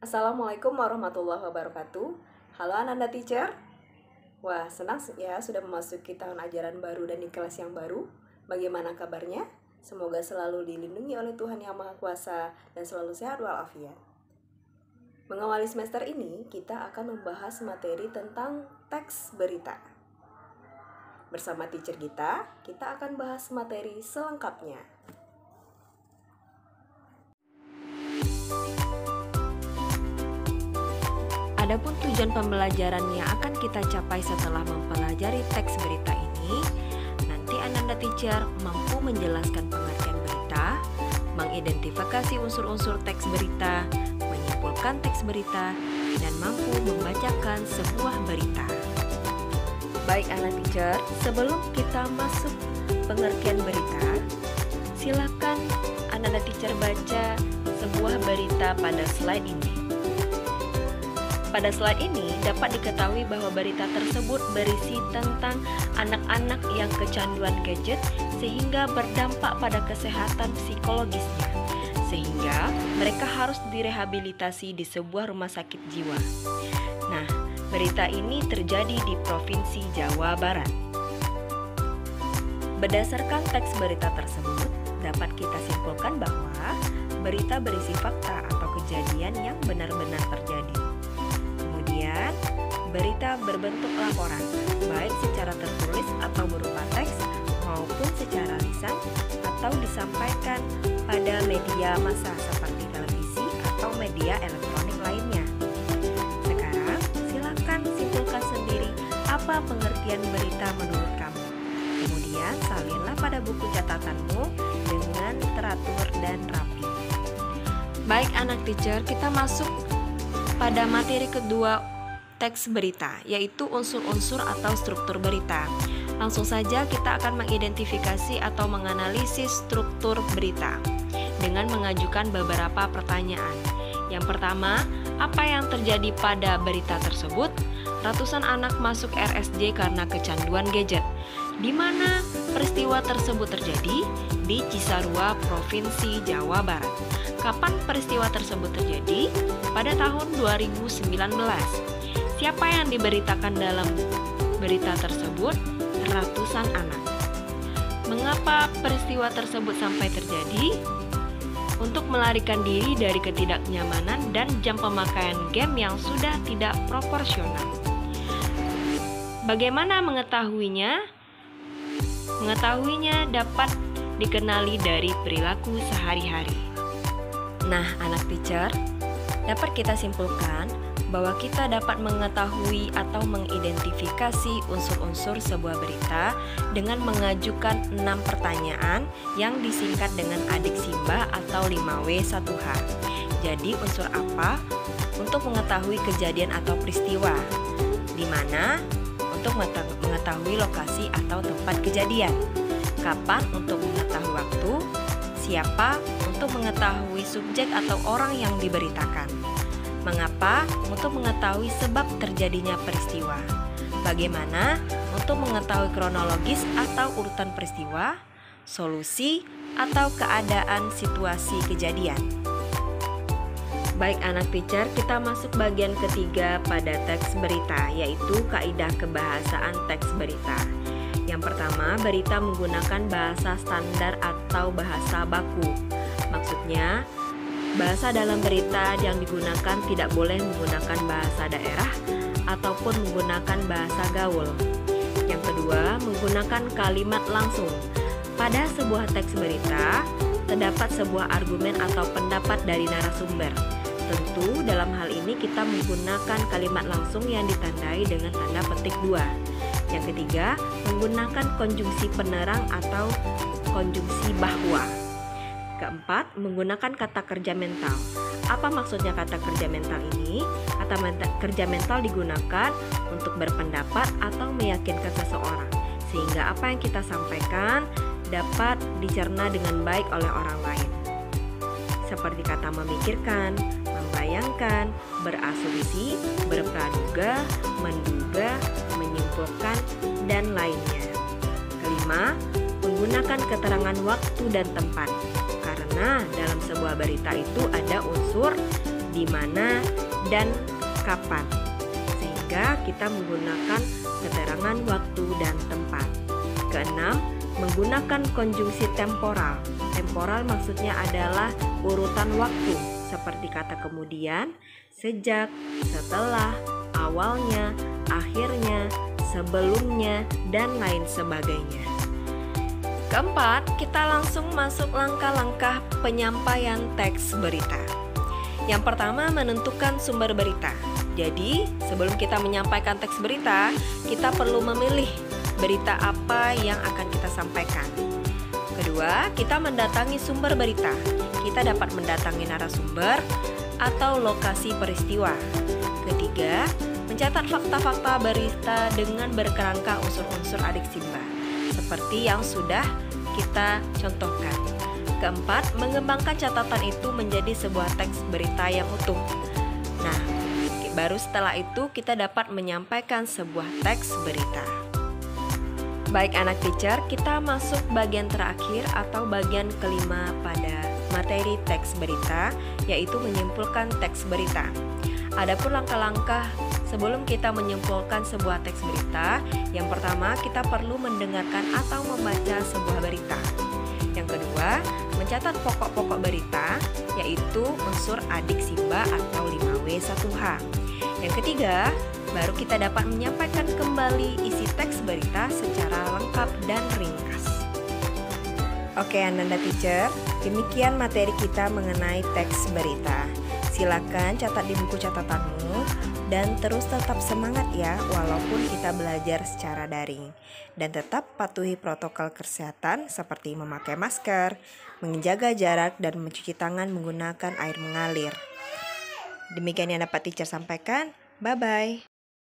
Assalamualaikum warahmatullahi wabarakatuh. Halo Ananda Teacher. Wah, senang ya sudah memasuki tahun ajaran baru dan di kelas yang baru. Bagaimana kabarnya? Semoga selalu dilindungi oleh Tuhan Yang Maha Kuasa dan selalu sehat walafiat. Mengawali semester ini, kita akan membahas materi tentang teks berita. Bersama teacher kita akan bahas materi selengkapnya. Adapun tujuan pembelajaran yang akan kita capai setelah mempelajari teks berita ini, nanti Ananda Teacher mampu menjelaskan pengertian berita, mengidentifikasi unsur-unsur teks berita, menyimpulkan teks berita, dan mampu membacakan sebuah berita. Baik Ananda Teacher, sebelum kita masuk pengertian berita, silakan Ananda Teacher baca sebuah berita pada slide ini. Pada slide ini dapat diketahui bahwa berita tersebut berisi tentang anak-anak yang kecanduan gadget sehingga berdampak pada kesehatan psikologisnya, sehingga mereka harus direhabilitasi di sebuah rumah sakit jiwa. Nah, berita ini terjadi di Provinsi Jawa Barat. Berdasarkan teks berita tersebut, dapat kita simpulkan bahwa berita berisi fakta atau kejadian yang benar-benar terjadi. Kemudian, berita berbentuk laporan, baik secara tertulis atau berupa teks maupun secara lisan atau disampaikan pada media massa seperti televisi atau media elektronik lainnya. Sekarang, silakan simpulkan sendiri apa pengertian berita menurut kamu. Kemudian, salinlah pada buku catatanmu dengan teratur dan rapi. Baik anak teacher, kita masuk pada materi kedua teks berita, yaitu unsur-unsur atau struktur berita. Langsung saja kita akan mengidentifikasi atau menganalisis struktur berita dengan mengajukan beberapa pertanyaan. Yang pertama, apa yang terjadi pada berita tersebut? Ratusan anak masuk RSJ karena kecanduan gadget. Di mana peristiwa tersebut terjadi? Di Cisarua, Provinsi Jawa Barat. Kapan peristiwa tersebut terjadi? Pada tahun 2019. Siapa yang diberitakan dalam berita tersebut? Ratusan anak. Mengapa peristiwa tersebut sampai terjadi? Untuk melarikan diri dari ketidaknyamanan dan jam pemakaian game yang sudah tidak proporsional. Bagaimana mengetahuinya? Mengetahuinya dapat dikenali dari perilaku sehari-hari. Nah, anak teacher, dapat kita simpulkan bahwa kita dapat mengetahui atau mengidentifikasi unsur-unsur sebuah berita dengan mengajukan 6 pertanyaan yang disingkat dengan adik Simba atau 5W1H. Jadi unsur apa untuk mengetahui kejadian atau peristiwa? Di mana untuk mengetahui lokasi atau tempat kejadian? Kapan untuk mengetahui waktu? Siapa untuk mengetahui subjek atau orang yang diberitakan? Mengapa untuk mengetahui sebab terjadinya peristiwa? Bagaimana untuk mengetahui kronologis atau urutan peristiwa, solusi, atau keadaan situasi kejadian? Baik anak teacher, kita masuk bagian ketiga pada teks berita, yaitu kaidah kebahasaan teks berita. Yang pertama, berita menggunakan bahasa standar atau bahasa baku. Maksudnya, bahasa dalam berita yang digunakan tidak boleh menggunakan bahasa daerah ataupun menggunakan bahasa gaul. Yang kedua, menggunakan kalimat langsung. Pada sebuah teks berita, terdapat sebuah argumen atau pendapat dari narasumber. Tentu dalam hal ini kita menggunakan kalimat langsung yang ditandai dengan tanda petik 2. Yang ketiga, menggunakan konjungsi penerang atau konjungsi bahwa. Keempat, menggunakan kata kerja mental. Apa maksudnya kata kerja mental ini? Kata kerja mental digunakan untuk berpendapat atau meyakinkan seseorang, sehingga apa yang kita sampaikan dapat dicerna dengan baik oleh orang lain. Seperti kata memikirkan, membayangkan, berasumsi, berpraduga, menduga, menyimpulkan, dan lainnya. Kelima, menggunakan keterangan waktu dan tempat. Karena dalam sebuah berita itu ada unsur di mana, dan kapan. Sehingga kita menggunakan keterangan waktu dan tempat. Keenam, menggunakan konjungsi temporal. Temporal maksudnya adalah urutan waktu, seperti kata kemudian, sejak, setelah, awalnya, akhirnya, sebelumnya, dan lain sebagainya. Keempat, kita langsung masuk langkah-langkah penyampaian teks berita. Yang pertama, menentukan sumber berita. Jadi, sebelum kita menyampaikan teks berita, kita perlu memilih berita apa yang akan kita sampaikan. Kedua, kita mendatangi sumber berita. Kita dapat mendatangi narasumber atau lokasi peristiwa. Ketiga, mencatat fakta-fakta berita dengan berkerangka unsur-unsur adik Simba, seperti yang sudah kita contohkan. Keempat, mengembangkan catatan itu menjadi sebuah teks berita yang utuh. Nah, baru setelah itu kita dapat menyampaikan sebuah teks berita. Baik anak teacher, kita masuk bagian terakhir atau bagian kelima pada materi teks berita, yaitu menyimpulkan teks berita. Adapun langkah-langkah sebelum kita menyimpulkan sebuah teks berita, yang pertama kita perlu mendengarkan atau membaca sebuah berita. Yang kedua, mencatat pokok-pokok berita, yaitu unsur adik Simba atau 5W1H. Yang ketiga, baru kita dapat menyampaikan kembali isi teks berita secara lengkap dan ringkas. Oke Ananda Teacher, demikian materi kita mengenai teks berita. Silakan catat di buku catatanmu dan terus tetap semangat ya walaupun kita belajar secara daring. Dan tetap patuhi protokol kesehatan seperti memakai masker, menjaga jarak dan mencuci tangan menggunakan air mengalir. Demikian yang dapat teacher sampaikan. Bye-bye.